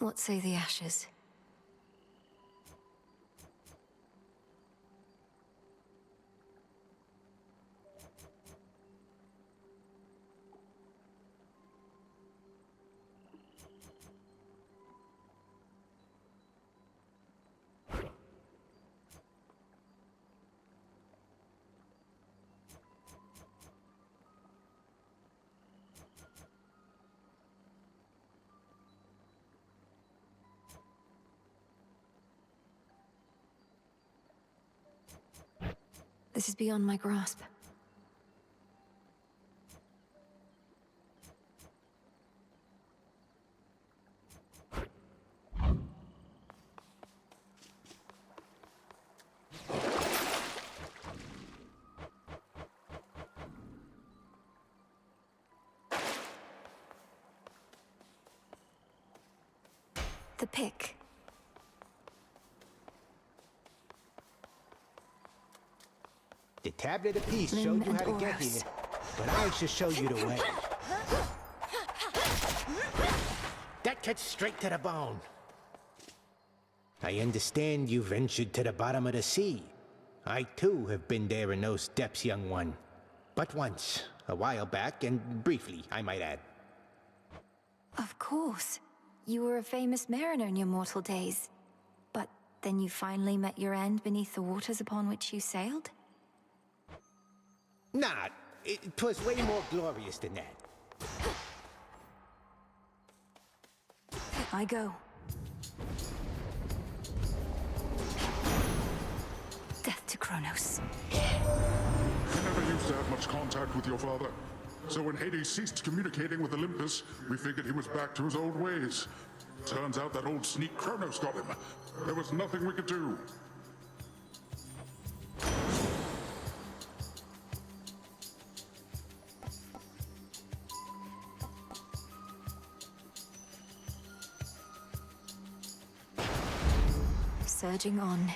What say the ashes? This is beyond my grasp. The pick. The tablet of peace showed you how to get here, but I shall show you the way. That cuts straight to the bone. I understand you ventured to the bottom of the sea. I too have been there in those depths, young one. But once, a while back, and briefly, I might add. Of course. You were a famous mariner in your mortal days. But then you finally met your end beneath the waters upon which you sailed? Nah, it was way more glorious than that. I go. Death to Kronos. I never used to have much contact with your father. So when Hades ceased communicating with Olympus, we figured he was back to his old ways. Turns out that old sneak Kronos got him. There was nothing we could do. Surging on.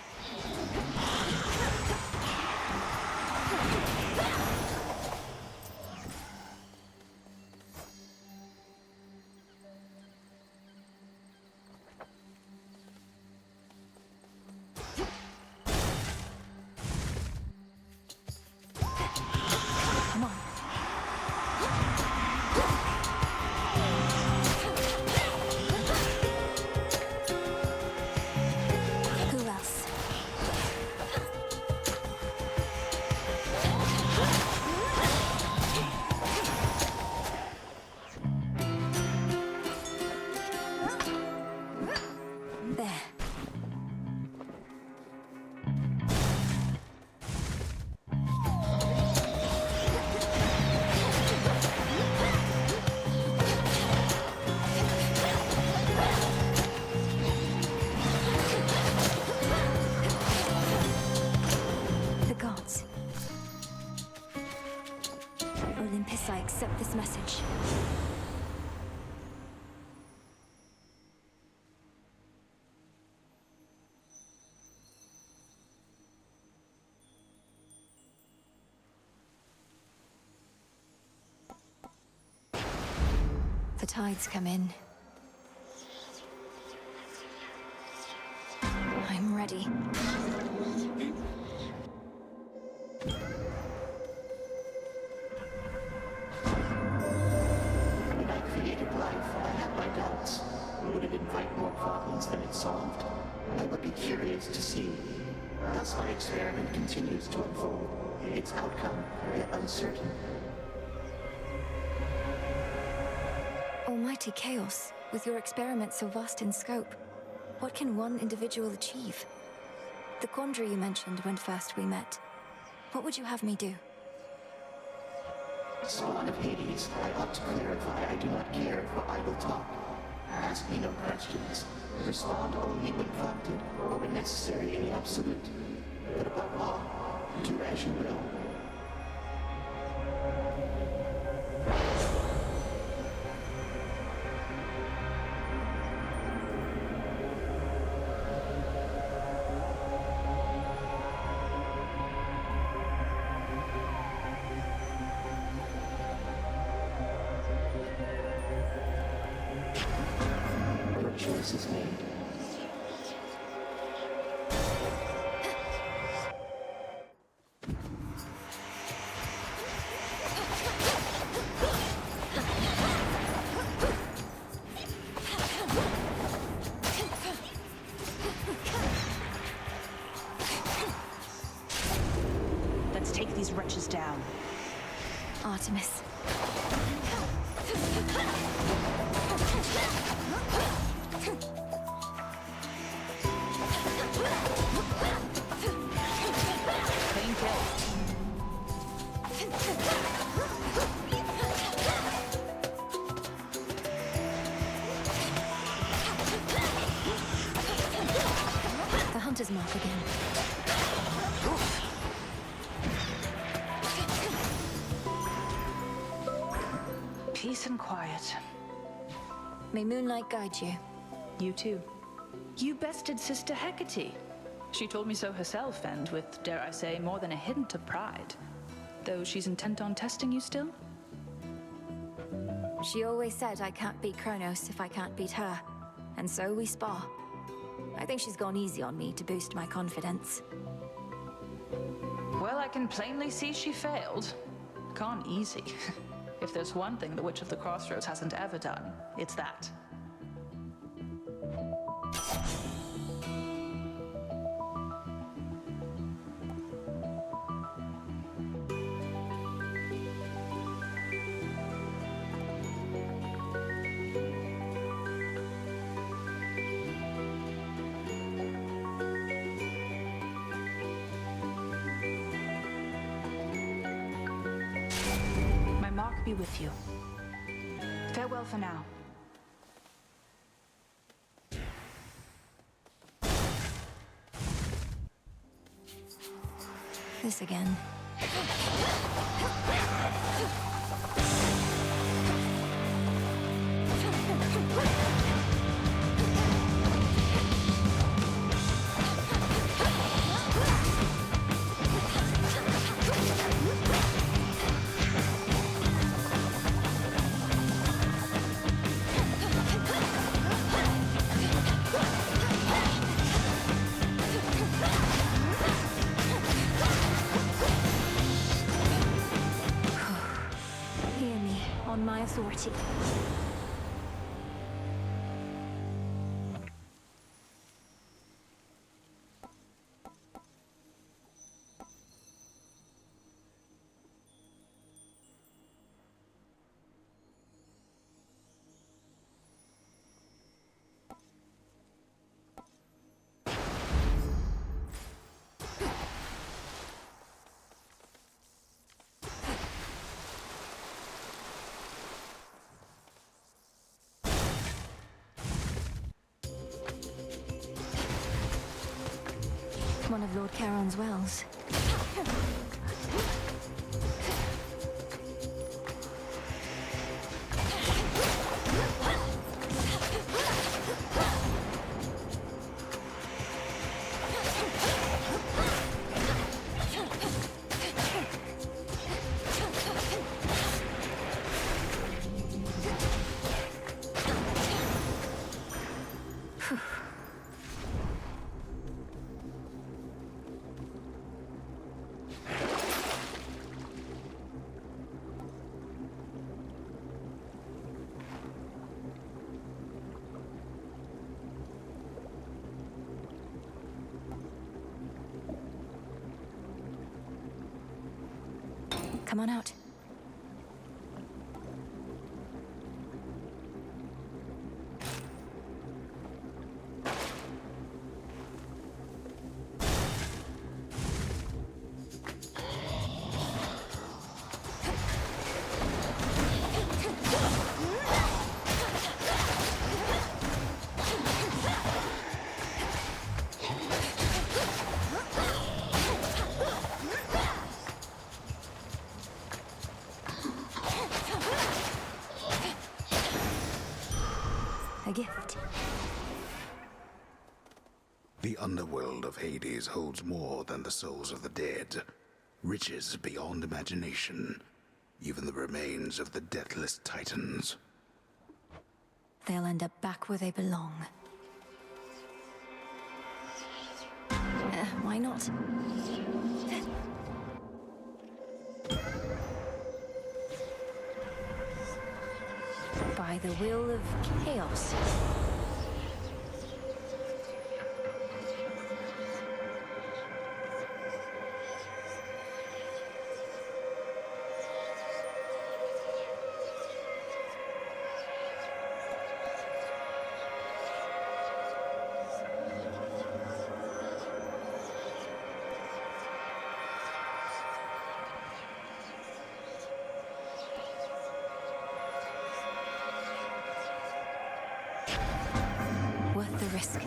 Come on. Who else? There. The gods. Olympus, I accept this message. The tides come in. I'm ready. When I created life, I had my doubts. Would it invite more problems than it solved? I would be curious to see. Thus my experiment continues to unfold. Its outcome, yet uncertain. Almighty chaos, with your experiment so vast in scope, what can one individual achieve? The quandary you mentioned when first we met. What would you have me do? Spawn of Hades, I ought to clarify I do not care for idle talk. Ask me no questions. Respond only when prompted, or when necessary in the absolute. But above all, do as you will. choice is made. Let's take these wretches down. Artemis. Clean kill. The hunter's mark again. Peace and quiet. May moonlight guide you. You too. You bested Sister Hecate. She told me so herself, and with, dare I say, more than a hint of pride. Though she's intent on testing you still? She always said I can't beat Kronos if I can't beat her. And so we spar. I think she's gone easy on me to boost my confidence. Well, I can plainly see she failed. Gone easy. If there's one thing the Witch of the Crossroads hasn't ever done, it's that. My mark be with you. Farewell for now. This again. Hear me on my authority. One of Lord Charon's wells. Come on out. A gift. The underworld of Hades holds more than the souls of the dead. Riches beyond imagination. Even the remains of the deathless titans. they'll end up back where they belong. Why not? By the will of chaos. Worth the risk.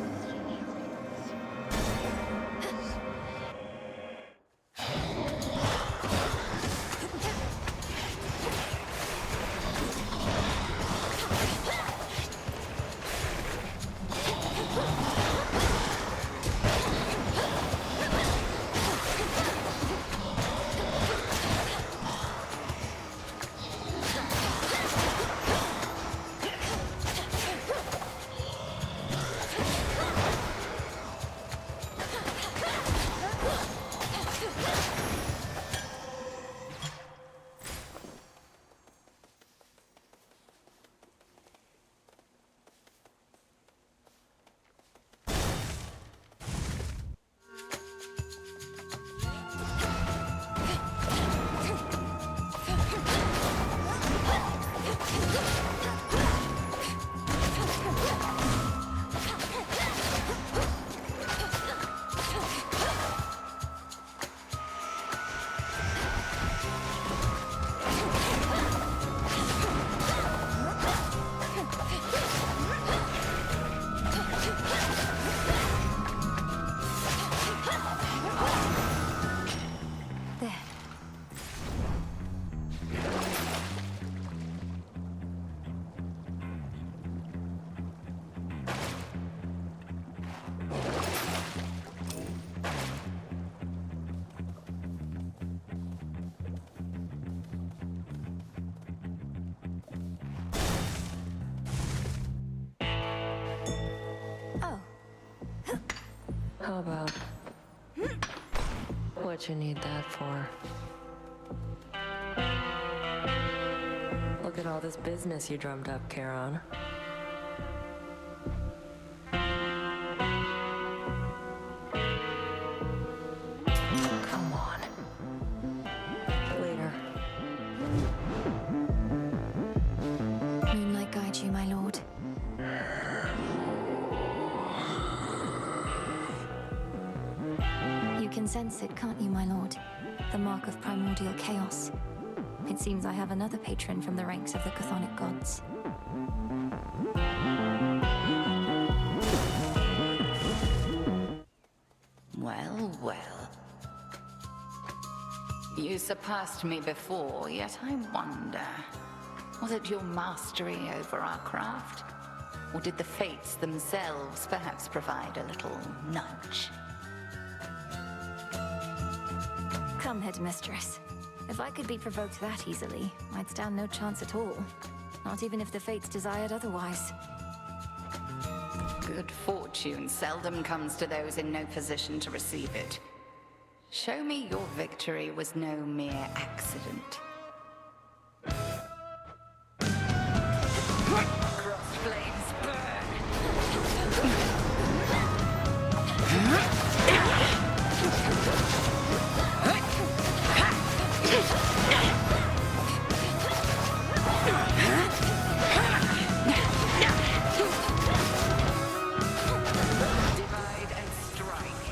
How about what you need that for? Look at all this business you drummed up, Charon. Come on. Later. Moonlight guide you, my lord. You can sense it, can't you, my lord? The mark of primordial chaos. It seems I have another patron from the ranks of the chthonic gods. Well, well. You surpassed me before, yet I wonder, was it your mastery over our craft? Or did the fates themselves perhaps provide a little nudge? Come, headmistress. If I could be provoked that easily, I'd stand no chance at all. Not even if the fates desired otherwise. Good fortune seldom comes to those in no position to receive it. Show me your victory was no mere accident. Crossed flames burn! Divide and strike.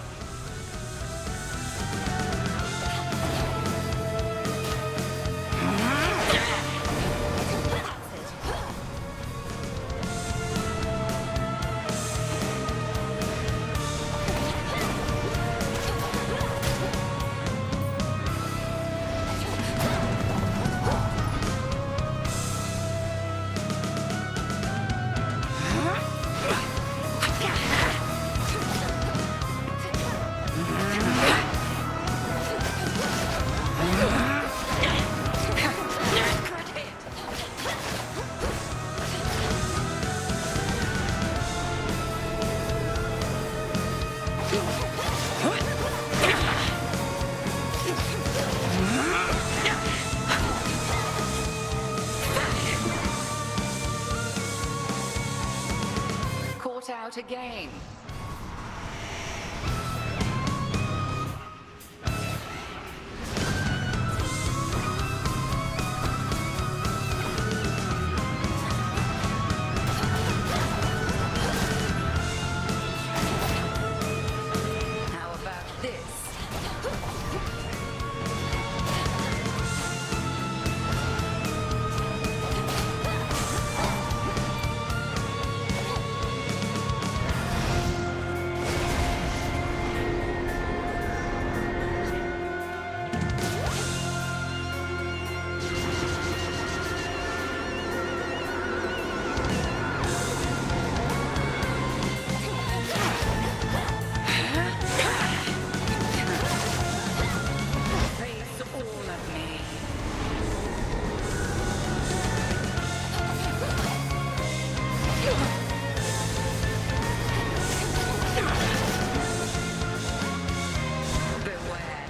brought out again. How about this? Face all of me. Beware.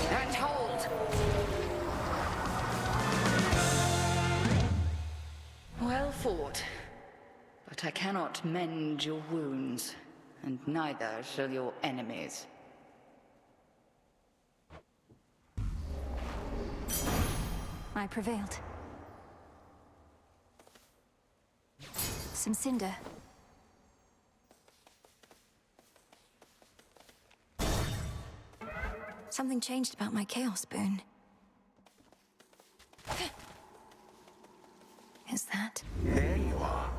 And hold. Well fought. But I cannot mend your wounds, and neither shall your enemies. I prevailed. Some cinder. Something changed about my chaos boon. Is that? There you are.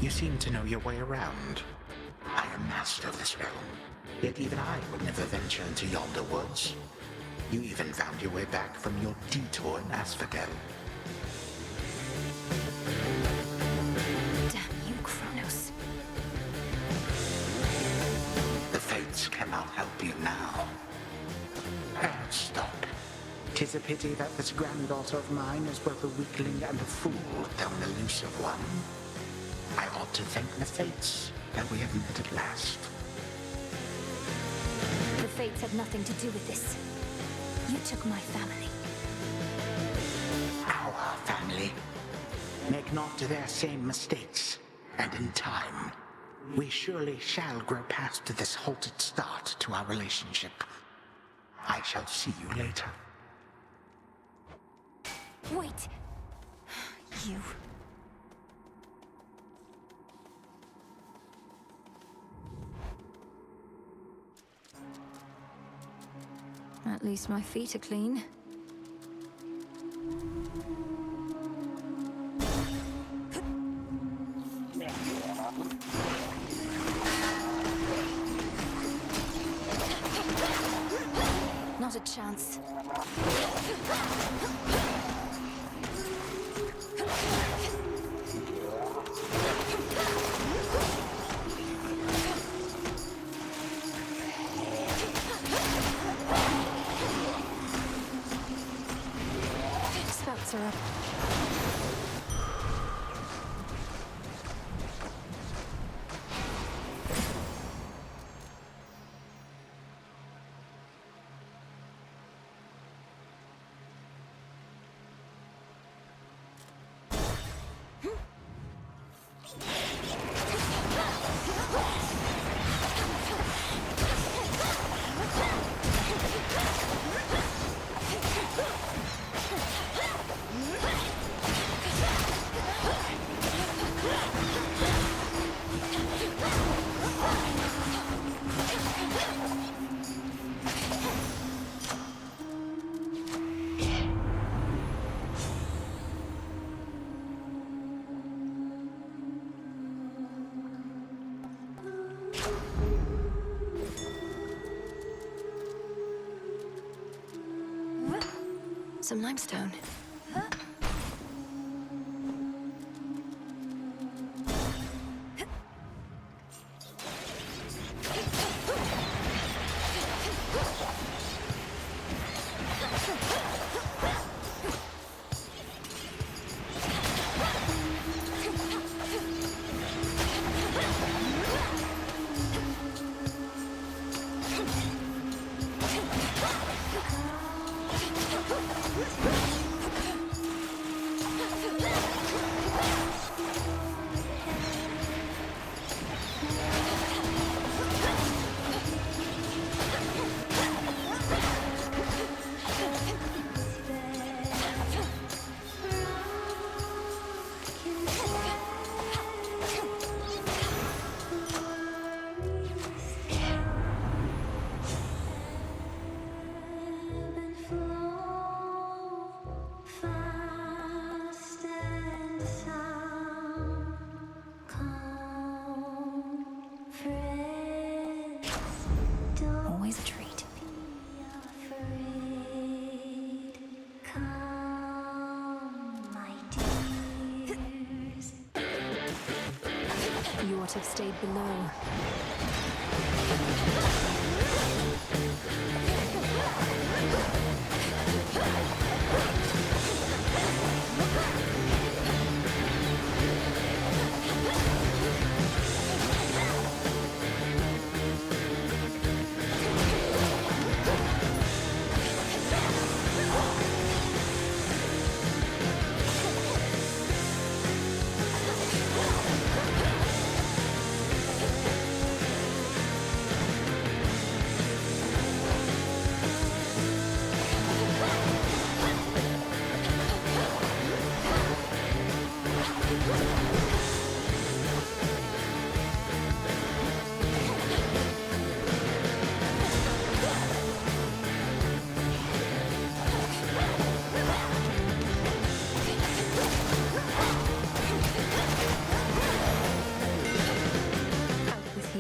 You seem to know your way around. I am master of this realm, yet even I would never venture into yonder woods. You even found your way back from your detour in Asphodel. Damn you, Kronos. The fates cannot help you now. Stop. 'Tis a pity that this granddaughter of mine is both a weakling and a fool, though an elusive one. I ought to thank the fates that we have met at last. The fates had nothing to do with this. You took my family. Our family. Make not their same mistakes, and in time, we surely shall grow past this halted start to our relationship. I shall see you later. Wait! You... At least my feet are clean. Not a chance. Spouts are up. Some limestone. what have stayed below.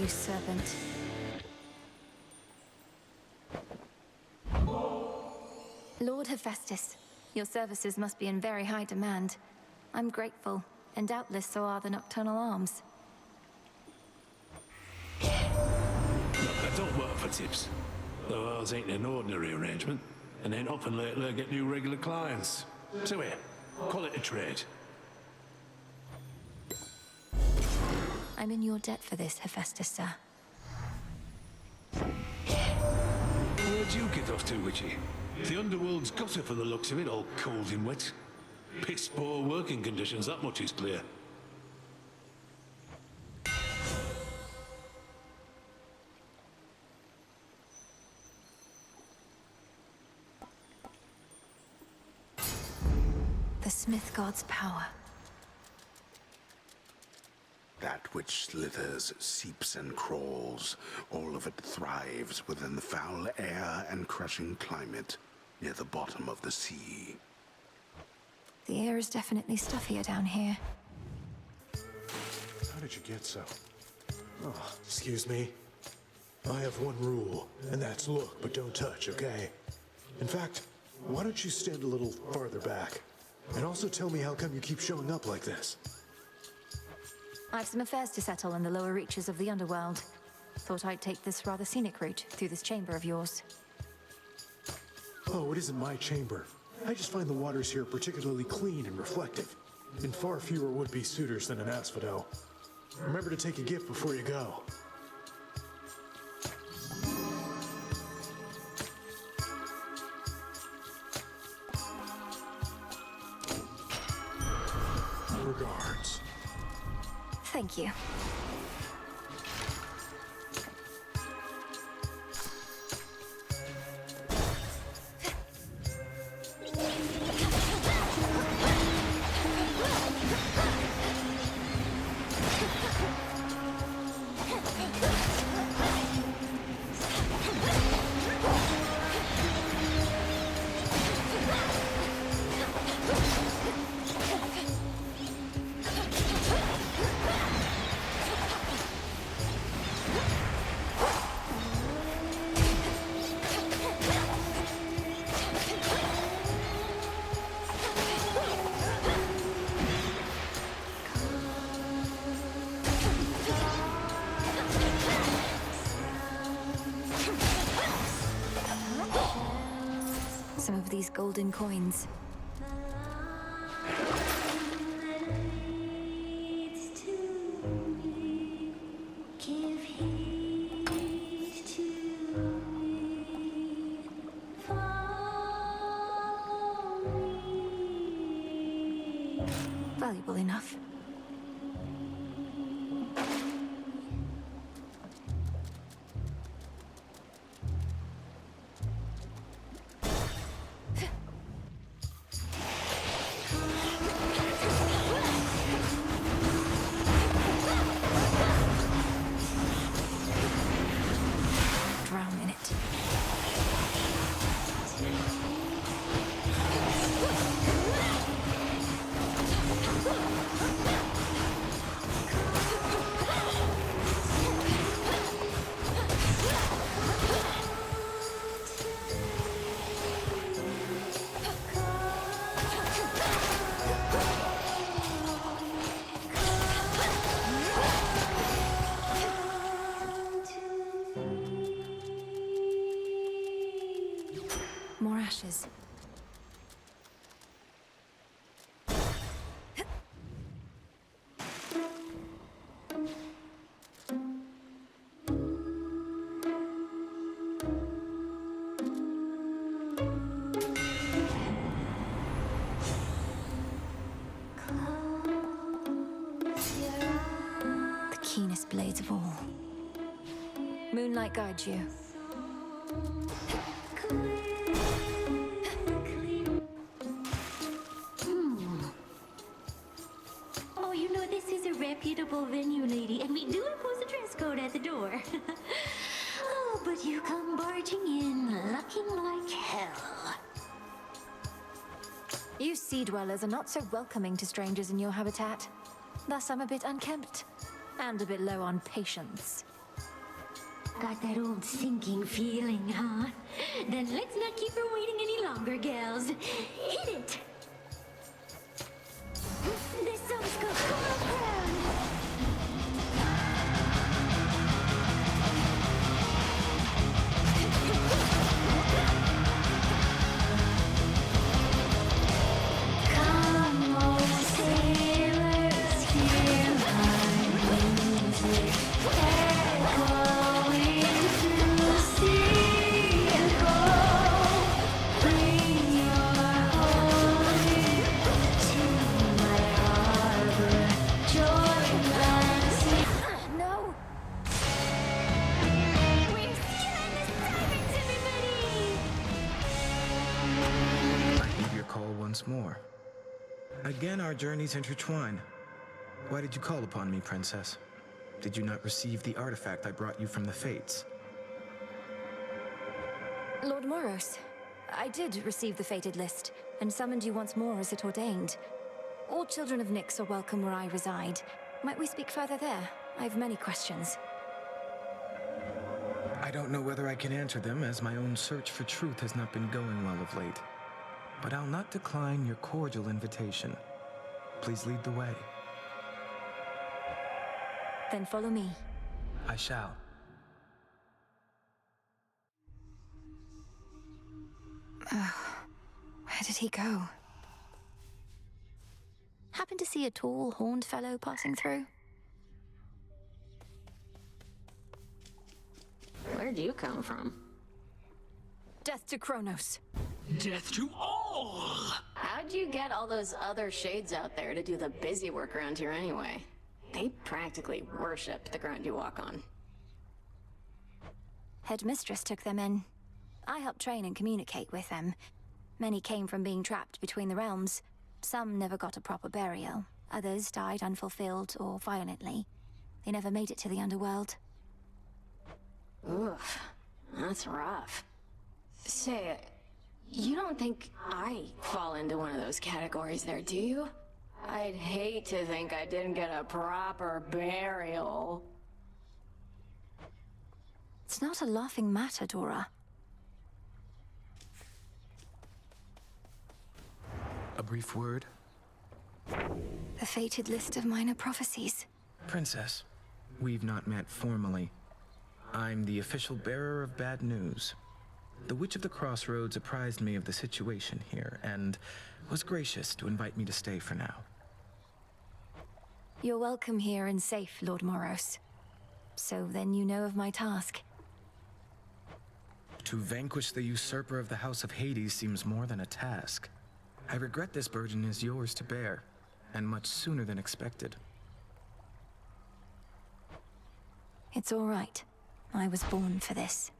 Servant. Lord Hephaestus, your services must be in very high demand. I'm grateful, and doubtless so are the nocturnal arms. Look, I don't work for tips. Though ours ain't an ordinary arrangement, and ain't often lately I get new regular clients. So here, call it a trade. I'm in your debt for this, Hephaestus, sir. Where'd you get off to, Witchy? The Underworld's got her for the looks of it, all cold and wet. Piss poor working conditions, that much is clear. The Smith God's power. That which slithers, seeps, and crawls, all of it thrives within the foul air and crushing climate near the bottom of the sea. The air is definitely stuffier down here. How did you get so? Oh, excuse me. I have one rule, and that's look, but don't touch, okay? In fact, why don't you stand a little farther back? And also tell me how come you keep showing up like this? I've some affairs to settle in the lower reaches of the underworld. Thought I'd take this rather scenic route through this chamber of yours. Oh, it isn't my chamber. I just find the waters here particularly clean and reflective, and far fewer would-be suitors than an asphodel. Remember to take a gift before you go. Regards. Thank you. Some of these golden coins. Valuable enough. sharpest blades of all. Moonlight guides you. Oh, you know, this is a reputable venue, lady, and we do impose a dress code at the door. Oh, but you come barging in, looking like hell. You sea dwellers are not so welcoming to strangers in your habitat. Thus, I'm a bit unkempt and a bit low on patience. Got that old sinking feeling, huh? Then let's not keep her waiting any longer, gals. Hit it! This song's got coral crown! Come on, sailors, hear my music. Echoing through the sea and go. Bring your holy to my harbor. Join and sea. No! We're stealing the sirens, everybody! I heed your call once more. Again, our journeys intertwine. Why did you call upon me, Princess? Did you not receive the artifact I brought you from the Fates? Lord Moros, I did receive the fated list, and summoned you once more as it ordained. All children of Nyx are welcome where I reside. Might we speak further there? I have many questions. I don't know whether I can answer them, as my own search for truth has not been going well of late. But I'll not decline your cordial invitation. Please lead the way. Then follow me. I shall. Where did he go? Happened to see a tall, horned fellow passing through? Where'd you come from? Death to Kronos. Death to all! How'd you get all those other shades out there to do the busy work around here anyway? They practically worship the ground you walk on. Headmistress took them in. I helped train and communicate with them. Many came from being trapped between the realms. Some never got a proper burial. Others died unfulfilled or violently. They never made it to the underworld. Oof, that's rough. Say, you don't think I fall into one of those categories there, do you? I'd hate to think I didn't get a proper burial. It's not a laughing matter, Dora. A brief word? The fated list of minor prophecies. Princess, we've not met formally. I'm the official bearer of bad news. The Witch of the Crossroads apprised me of the situation here, and was gracious to invite me to stay for now. You're welcome here and safe, Lord Moros. So then you know of my task. To vanquish the usurper of the House of Hades seems more than a task. I regret this burden is yours to bear, and much sooner than expected. It's all right. I was born for this.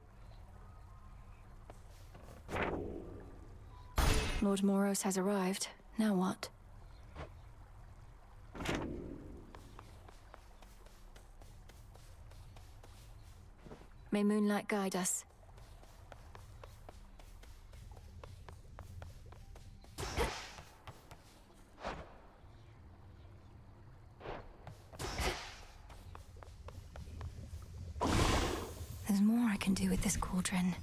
Lord Moros has arrived. Now what? May moonlight guide us. There's more I can do with this cauldron.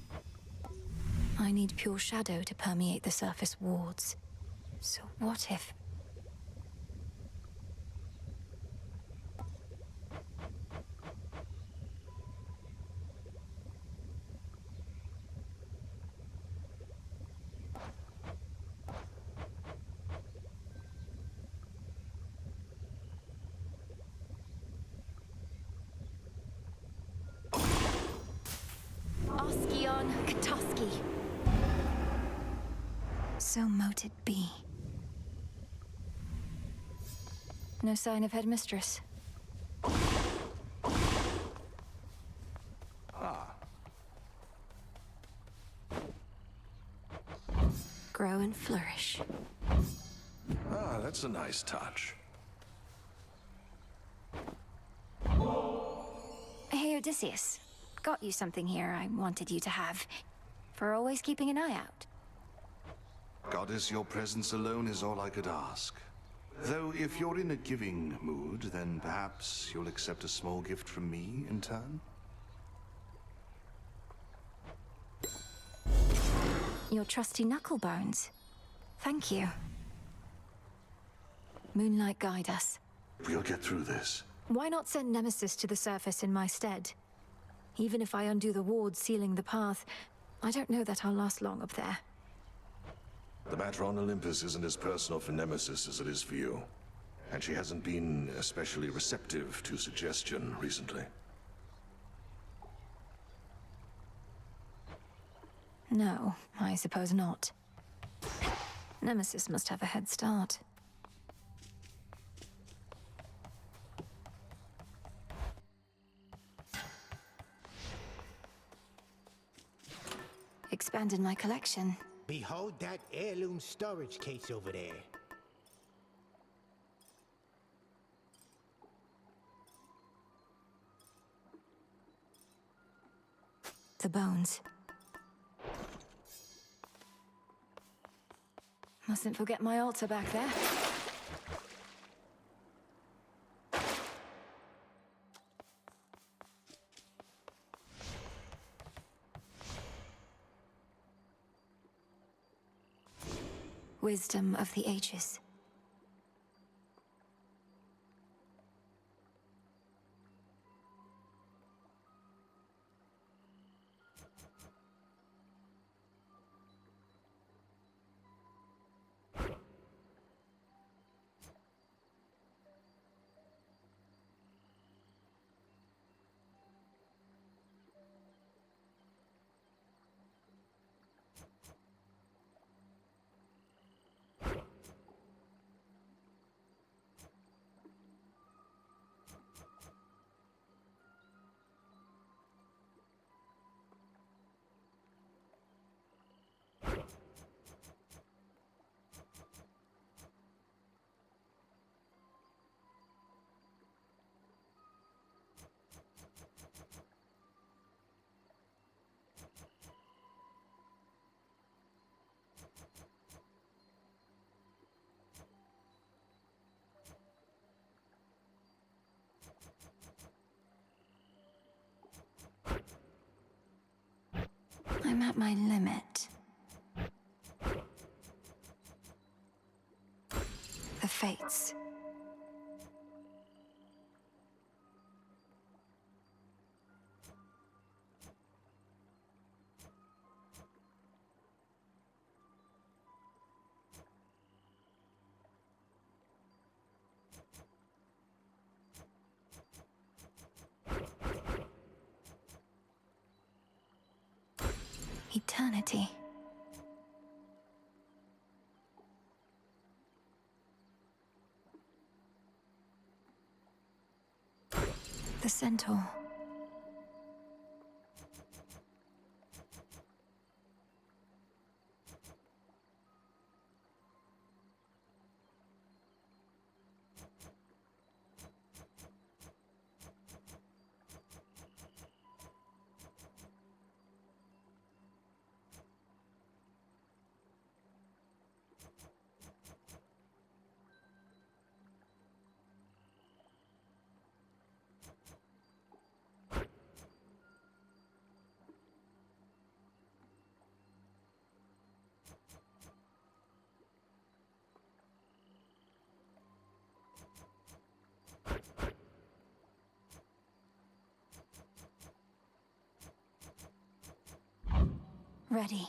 I need pure shadow to permeate the surface wards. So what if... Oskion Katoski. So mote it be. No sign of Headmistress. flourish. Ah, that's a nice touch. Hey, Odysseus. Got you something here I wanted you to have. For always keeping an eye out. Goddess, your presence alone is all I could ask. Though if you're in a giving mood, then perhaps you'll accept a small gift from me in turn? Your trusty knuckle bones. Thank you. Moonlight, guide us. We'll get through this. Why not send Nemesis to the surface in my stead? Even if I undo the ward sealing the path, I don't know that I'll last long up there. The matter on Olympus isn't as personal for Nemesis as it is for you. And she hasn't been especially receptive to suggestion recently. No, I suppose not. Nemesis must have a head start. Expanded my collection. Behold that heirloom storage case over there. The bones. Mustn't forget my altar back there. Wisdom of the ages. I'm at my limit. The fates. Eternity. The centaur. Ready.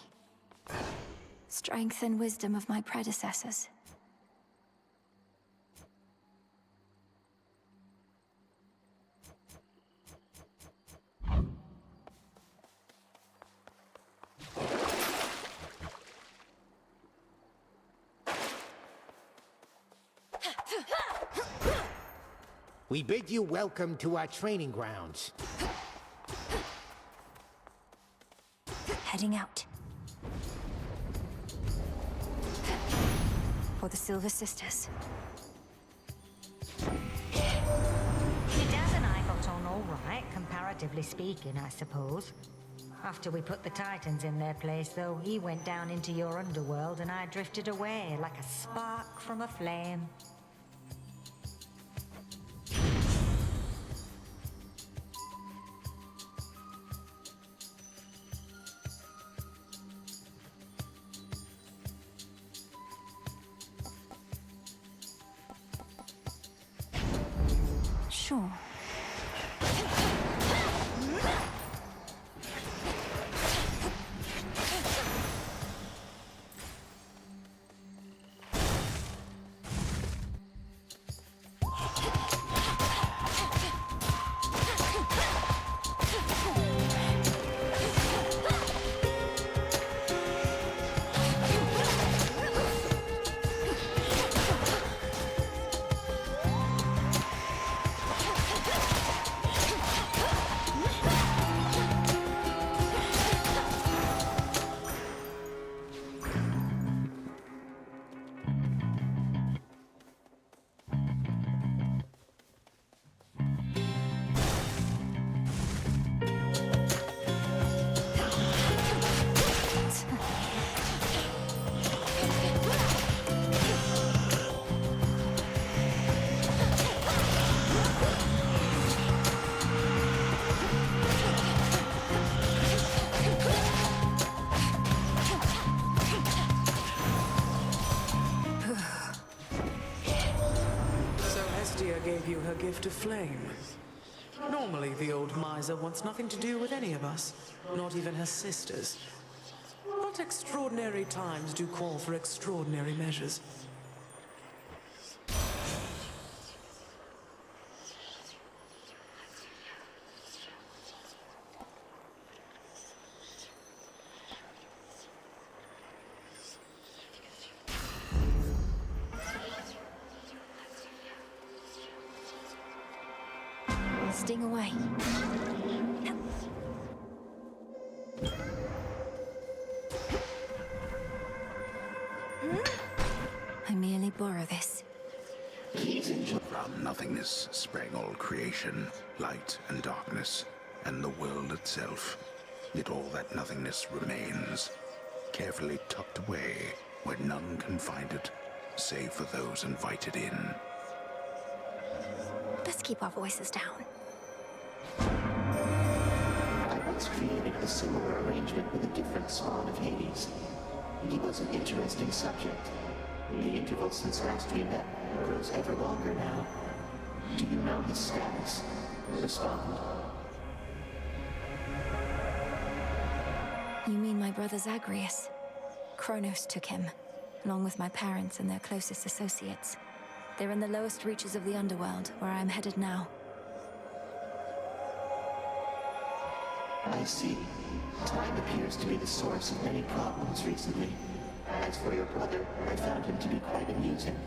Strength and wisdom of my predecessors. We bid you welcome to our training grounds. Heading out. or the Silver Sisters. Your dad and I got on all right, comparatively speaking, I suppose. After we put the Titans in their place, though, he went down into your underworld and I drifted away like a spark from a flame. Sure. Gave you her gift of flame. Normally, the old miser wants nothing to do with any of us, not even her sisters. But extraordinary times do call for extraordinary measures. Sting away. I merely borrow this. From nothingness sprang all creation, light and darkness, and the world itself. Yet all that nothingness remains, carefully tucked away where none can find it, save for those invited in. Let's keep our voices down. I once created a similar arrangement with a different spawn of Hades. He was an interesting subject. The interval since last we met grows ever longer now. Do you know his status? Respond. You mean my brother Zagreus? Kronos took him, along with my parents and their closest associates. They're in the lowest reaches of the underworld, where I'm headed now. I see. Time appears to be the source of many problems recently. As for your brother, I found him to be quite amusing.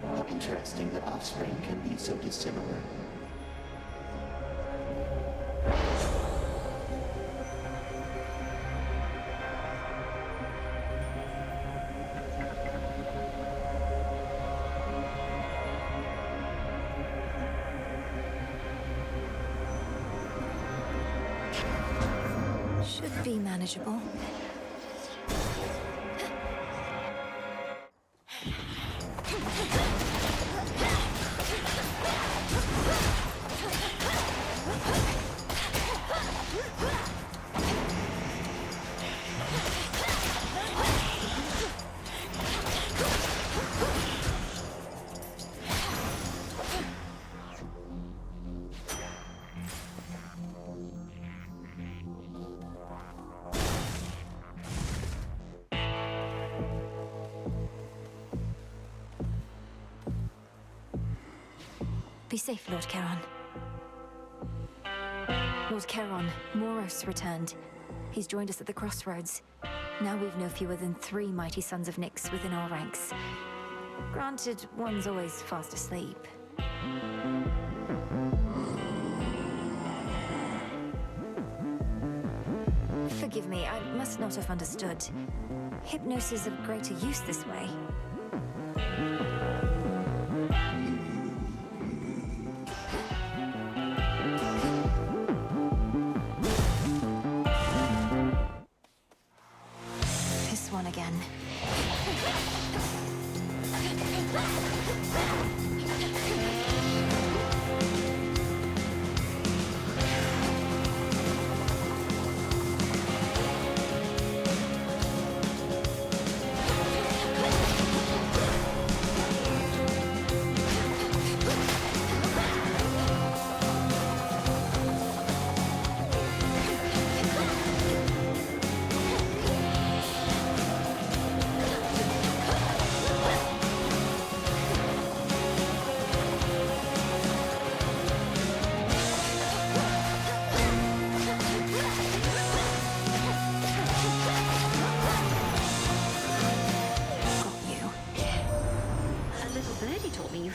How interesting that offspring can be so dissimilar. Should be manageable. Be safe, Lord Charon. Lord Charon, Moros returned. He's joined us at the crossroads. Now we've no fewer than 3 mighty sons of Nyx within our ranks. Granted, one's always fast asleep. Forgive me, I must not have understood. Hypnosis of greater use this way. This one again.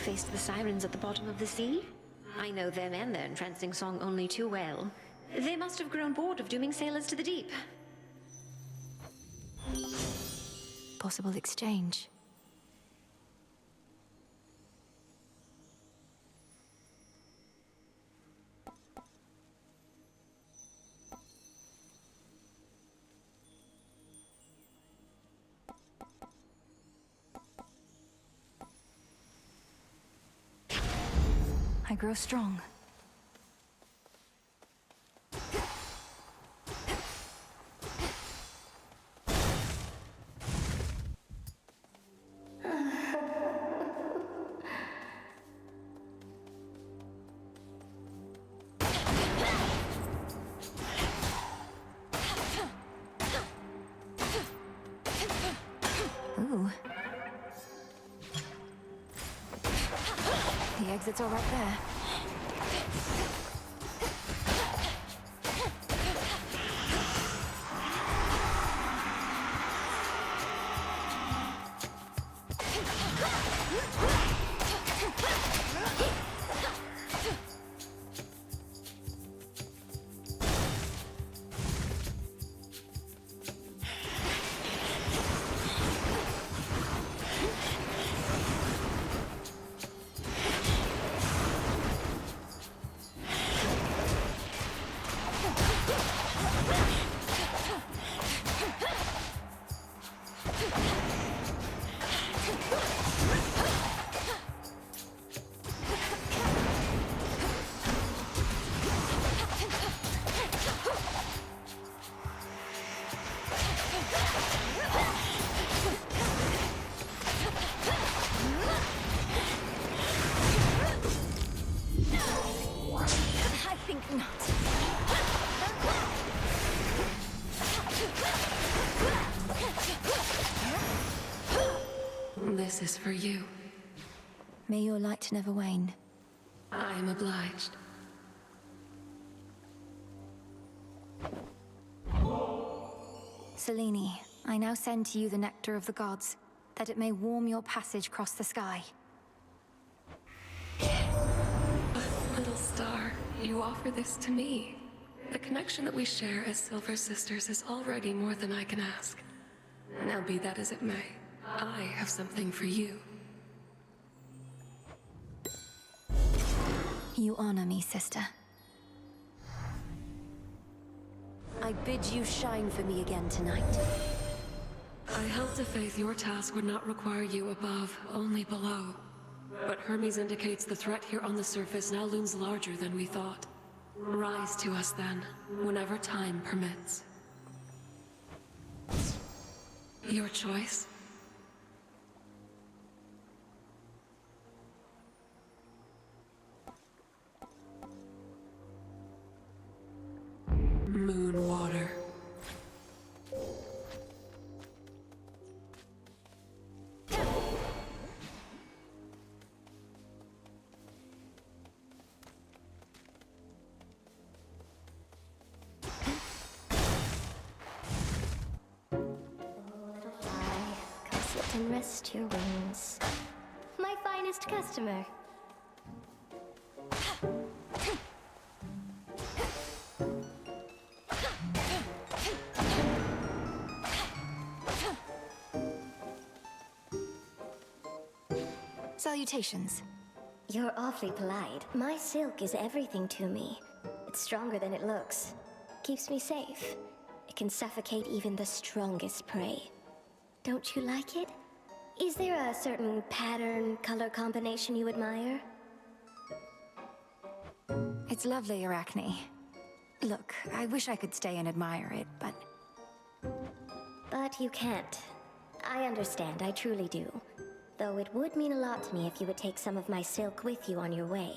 Faced the sirens at the bottom of the sea? I know them and their entrancing song only too well. They must have grown bored of dooming sailors to the deep. Possible exchange. I grow strong. Ooh. The exits are right there. This is for you. May your light never wane. I am obliged. Selene, I now send to you the nectar of the gods, that it may warm your passage across the sky. Little star, you offer this to me. The connection that we share as Silver Sisters is already more than I can ask. Now be that as it may, I have something for you. You honor me, sister. I bid you shine for me again tonight. I held to faith your task would not require you above, only below. But Hermes indicates the threat here on the surface now looms larger than we thought. Rise to us then, whenever time permits. Your choice? Moon water. Come sit and rest your wings. My finest customer. Salutations. You're awfully polite. My silk is everything to me. It's stronger than it looks. Keeps me safe. It can suffocate even the strongest prey. Don't you like it? Is there a certain pattern, color combination you admire? It's lovely, Arachne. Look, I wish I could stay and admire it, but... But you can't. I understand, I truly do. Though it would mean a lot to me if you would take some of my silk with you on your way.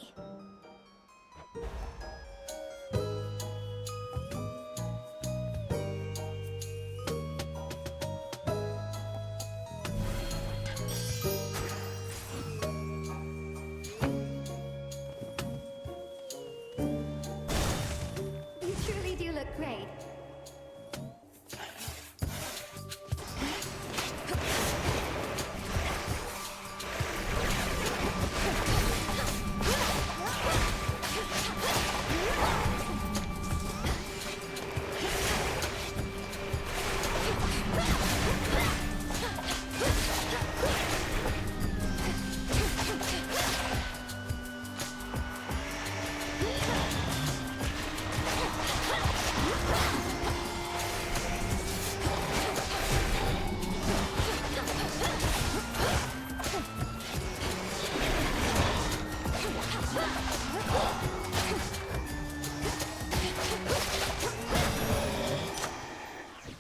You truly do look great.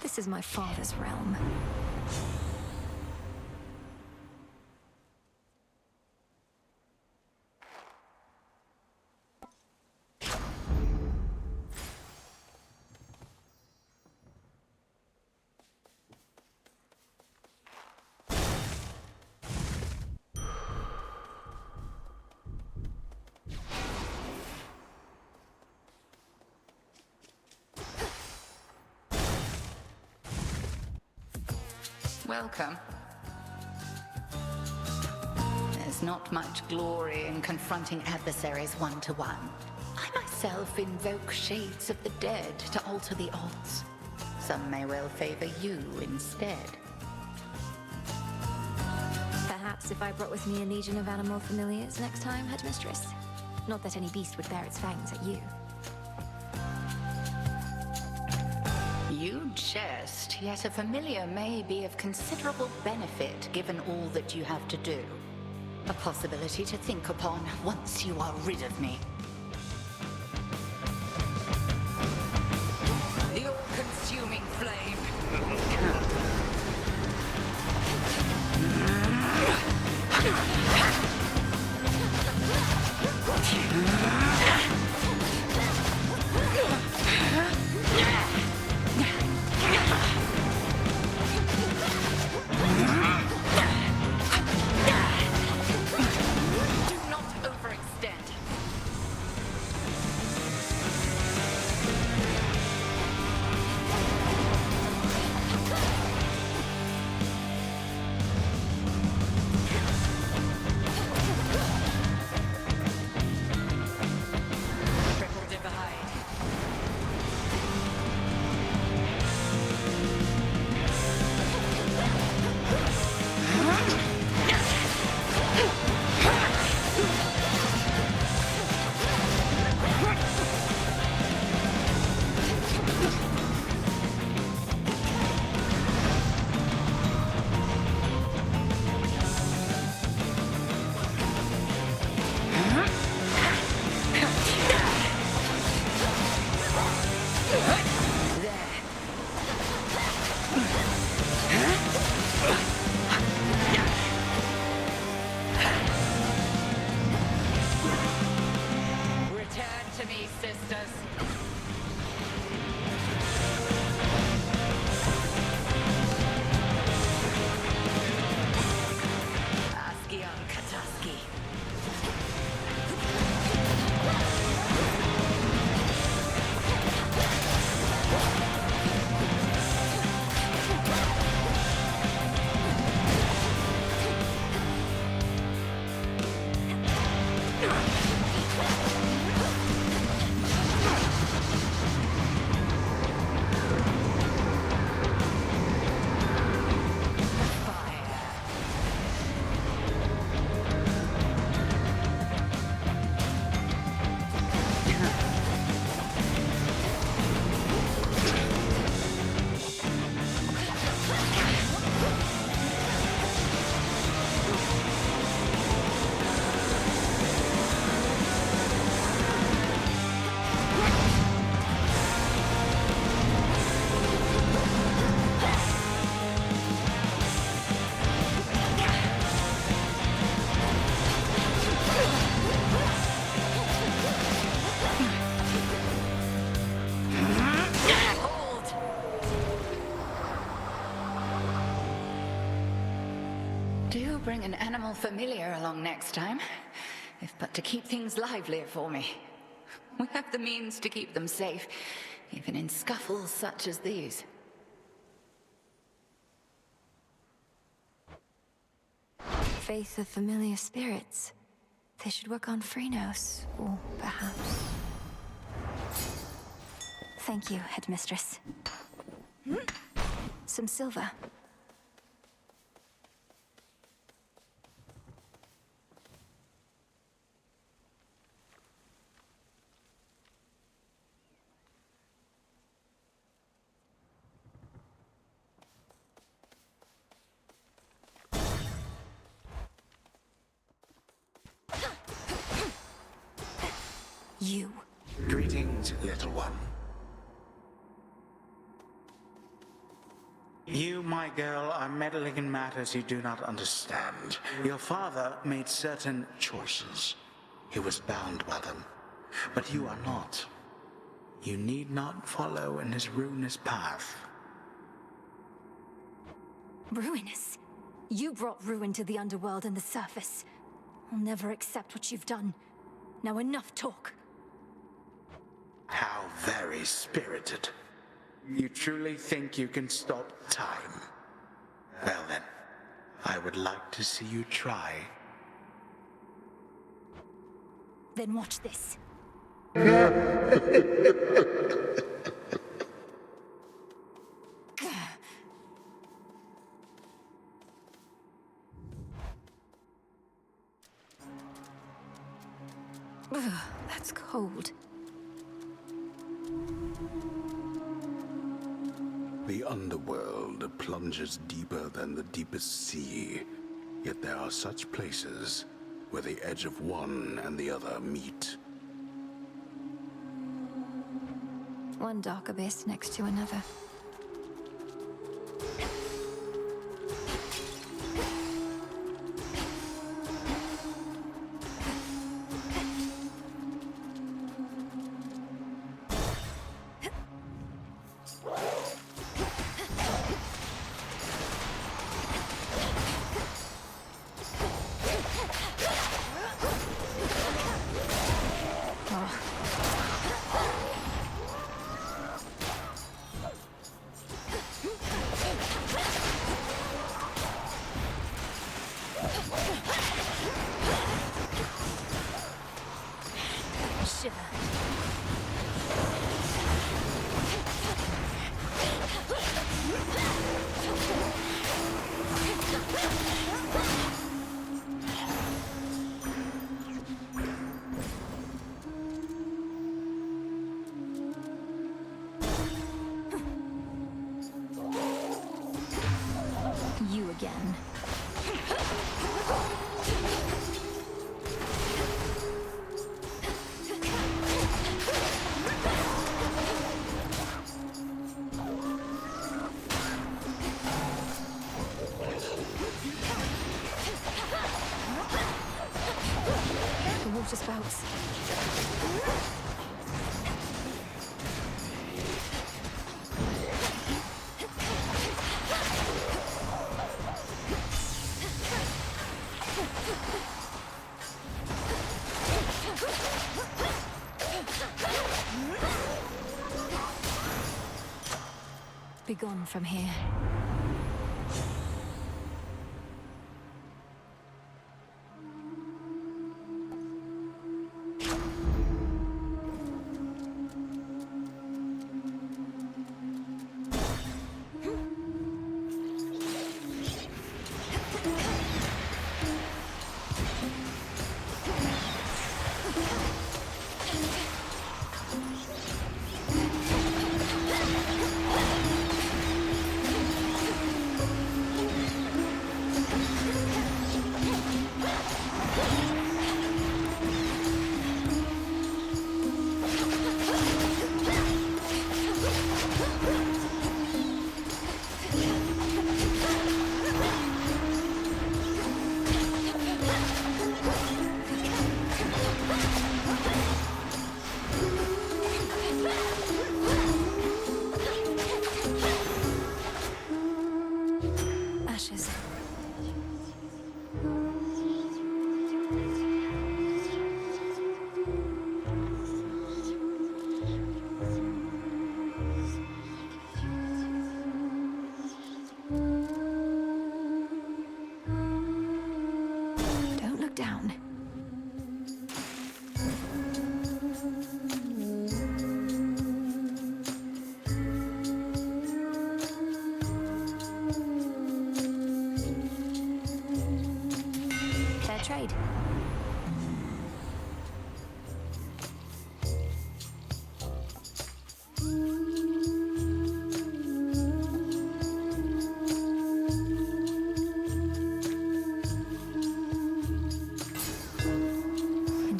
This is my father's realm. Welcome. There's not much glory in confronting adversaries one-to-one. I myself invoke shades of the dead to alter the odds. Some may well favor you instead. Perhaps if I brought with me a legion of animal familiars next time, Headmistress. Not that any beast would bear its fangs at you. You jest, yet a familiar may be of considerable benefit given all that you have to do. A possibility to think upon once you are rid of me. The all-consuming flame. bring an animal familiar along next time, if but to keep things livelier for me. We have the means to keep them safe, even in scuffles such as these. Faith of familiar spirits. They should work on Phrynos, or perhaps... Thank you, Headmistress. Some silver. You. Greetings, little one. You, my girl, are meddling in matters you do not understand. Your father made certain choices. He was bound by them. But you are not. You need not follow in his ruinous path. Ruinous? You brought ruin to the underworld and the surface. I'll never accept what you've done. Now enough talk. How very spirited. You truly think you can stop time? Well then, I would like to see you try. Then watch this. That's cold. The underworld plunges deeper than the deepest sea, yet there are such places where the edge of one and the other meet. One dark abyss next to another. You again. The water spouts. Be gone from here.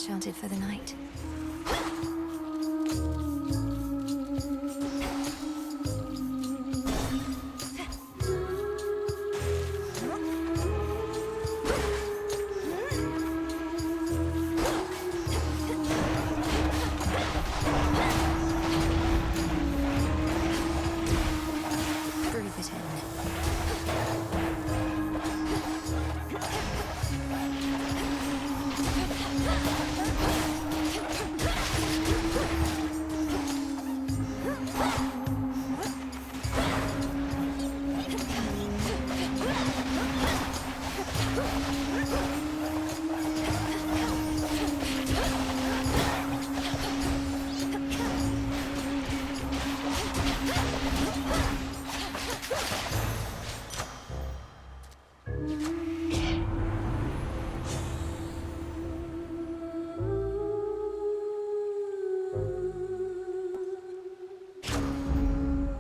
enchanted for the night.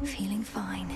Feeling fine.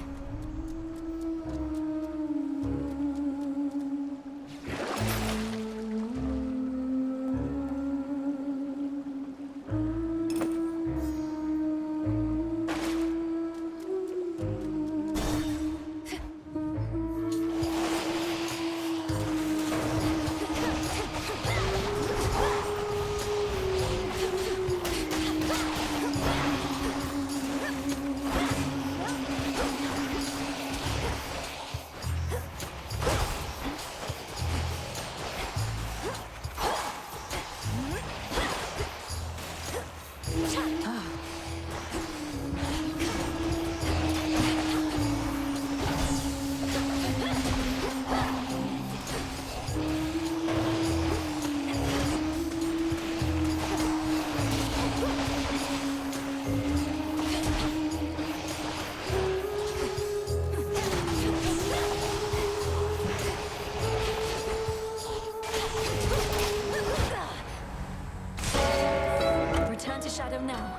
Shadow now.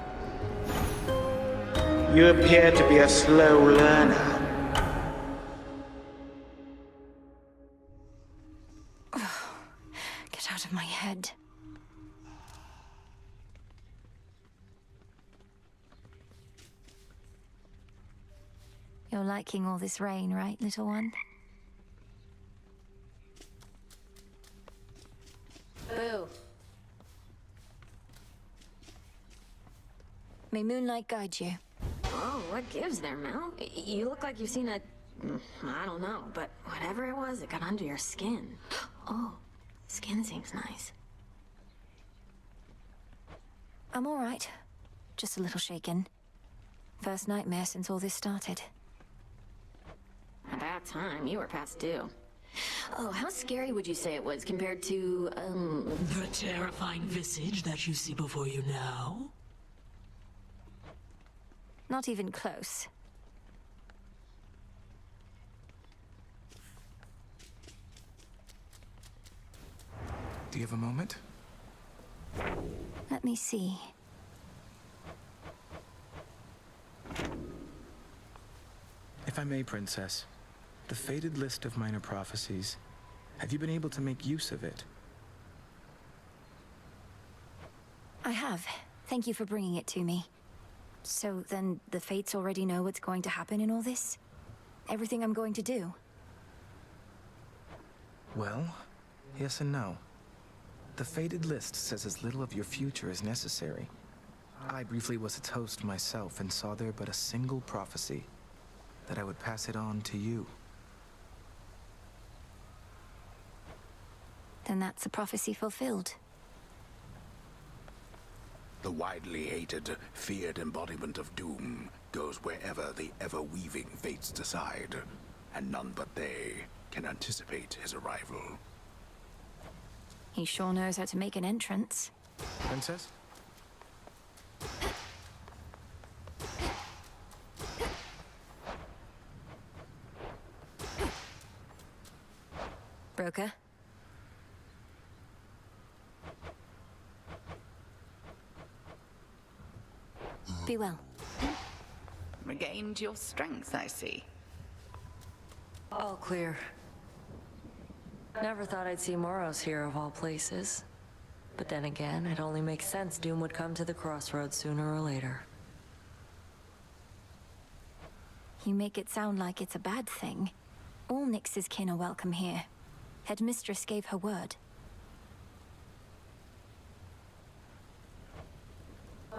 You appear to be a slow learner. Get out of my head. You're liking all this rain, right, little one? Boo. May moonlight guide you. Oh, what gives there, Mel? You look like you've seen a... I don't know, but whatever it was, it got under your skin. Oh, skin seems nice. I'm all right. Just a little shaken. First nightmare since all this started. About time. You were past due. Oh, how scary would you say it was compared to, The terrifying visage that you see before you now? Not even close. Do you have a moment? Let me see. If I may, Princess, the fated list of minor prophecies, have you been able to make use of it? I have. Thank you for bringing it to me. So then the Fates already know what's going to happen in all this? Everything I'm going to do? Well, yes and no. The fated list says as little of your future as necessary. I briefly was its host myself and saw there but a single prophecy, that I would pass it on to you. Then that's a prophecy fulfilled. The widely hated, feared embodiment of doom goes wherever the ever-weaving fates decide, and none but they can anticipate his arrival. He sure knows how to make an entrance. Princess? Broker? Be well. Regained your strength, I see. All clear. Never thought I'd see Moros here of all places. But then again, it only makes sense Doom would come to the crossroads sooner or later. You make it sound like it's a bad thing. All Nyx's kin are welcome here. Headmistress gave her word.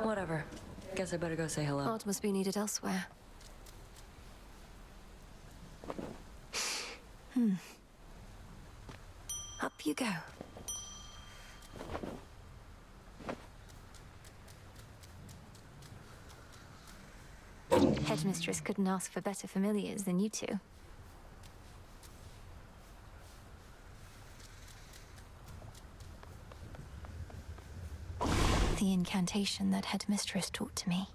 Whatever. Guess I better go say hello. Art must be needed elsewhere. Up you go. Headmistress couldn't ask for better familiars than you two. The incantation that Headmistress taught to me.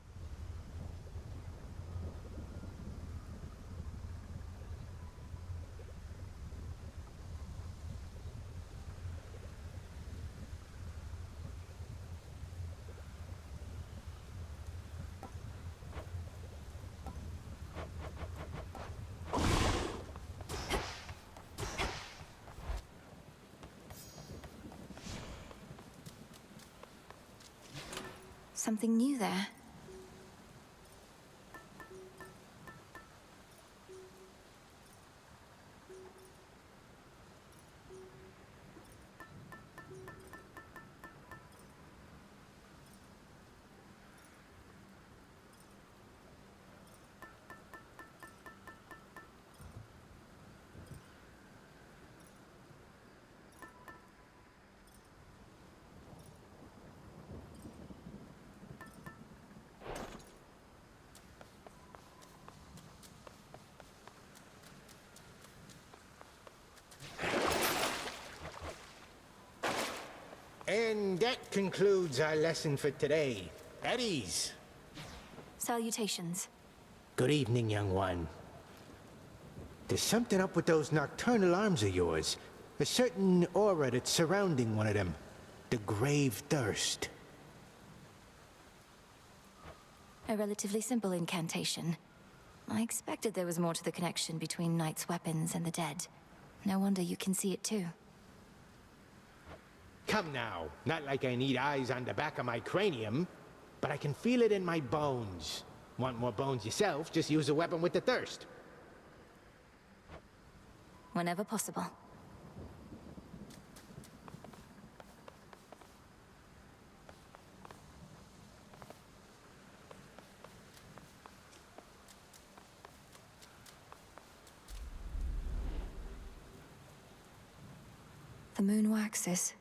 Something new there. And that concludes our lesson for today. At ease. Salutations. Good evening, young one. There's something up with those nocturnal arms of yours. A certain aura that's surrounding one of them. The grave thirst. A relatively simple incantation. I expected there was more to the connection between Knight's weapons and the dead. No wonder you can see it too. Come now, not like I need eyes on the back of my cranium, but I can feel it in my bones. Want more bones yourself, just use a weapon with the thirst. Whenever possible. The moon waxes.